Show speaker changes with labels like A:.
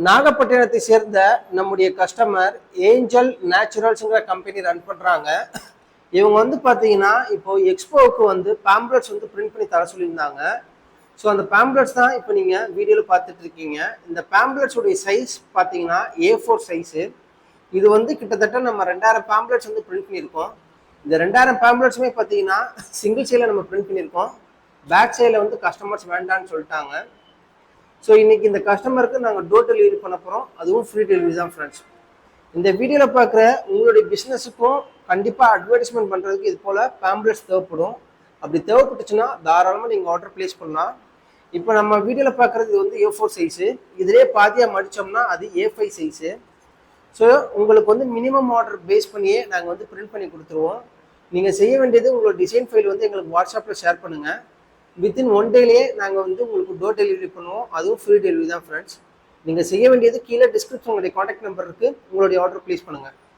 A: நாகப்பட்டினத்தை சேர்ந்த நம்முடைய customer angel நேச்சுரல்ஸுங்கிற company run பண்ணுறாங்க. இவங்க வந்து பார்த்தீங்கன்னா இப்போ எக்ஸ்போவுக்கு வந்து பேம்ப்ளெட்ஸ் வந்து பிரிண்ட் பண்ணி தர சொல்லியிருந்தாங்க. ஸோ அந்த பேம்ப்ளெட்ஸ் தான் இப்போ நீங்கள் வீடியோவில் பார்த்துட்டு இருக்கீங்க. இந்த பேம்ப்ளெட்ஸுடைய சைஸ் பார்த்தீங்கன்னா A4 சைஸு. இது வந்து கிட்டத்தட்ட நம்ம 2000 பேம்ப்ளெட்ஸ் வந்து பிரிண்ட் பண்ணியிருக்கோம். இந்த 2000 பேம்ப்ளெட்ஸுமே பார்த்தீங்கன்னா சிங்கிள் சைடில் நம்ம பிரிண்ட் பண்ணியிருக்கோம். பேக் சைடில் வந்து கஸ்டமர்ஸ் வேண்டான்னு சொல்லிட்டாங்க. ஸோ இன்னைக்கு இந்த கஸ்டமருக்கு நாங்கள் டோர் டெலிவரி பண்ண போகிறோம். அதுவும் ஃப்ரீ டெலிவரி தான் ஃப்ரெண்ட்ஸ். இந்த வீடியோவில் பார்க்குற உங்களுடைய பிஸ்னஸுக்கும் கண்டிப்பாக அட்வர்டைஸ்மெண்ட் பண்ணுறதுக்கு இது போல் பேம்ப்ளெட்ஸ் தேவைப்படும். அப்படி தேவைப்பட்டுச்சுன்னா தாராளமாக நீங்கள் ஆர்டர் ப்ளேஸ் பண்ணலாம். இப்போ நம்ம வீடியோவில் பார்க்குறது இது வந்து A4 சைஸு. இதிலே பாதியாக மடித்தோம்னா அது A5 சைஸு. ஸோ உங்களுக்கு வந்து மினிமம் ஆர்டர் பேஸ் பண்ணியே நாங்கள் வந்து பிரிண்ட் பண்ணி கொடுத்துருவோம். நீங்கள் செய்ய வேண்டியது உங்களோட டிசைன் ஃபைல் வந்து எங்களுக்கு வாட்ஸ்அப்பில் ஷேர் பண்ணுங்கள். வித்தின் 1 டேலேயே நாங்கள் வந்து உங்களுக்கு டோர் டெலிவரி பண்ணுவோம். அதுவும் ஃப்ரீ டெலிவரி தான் ஃப்ரெண்ட்ஸ். நீங்கள் செய்ய வேண்டியது கீழே டிஸ்கிரிப்ஷன் உங்களுடைய காண்டாக்ட் நம்பர் இருக்குது. உங்களுடைய ஆர்டர் ப்ளேஸ் பண்ணுங்கள்.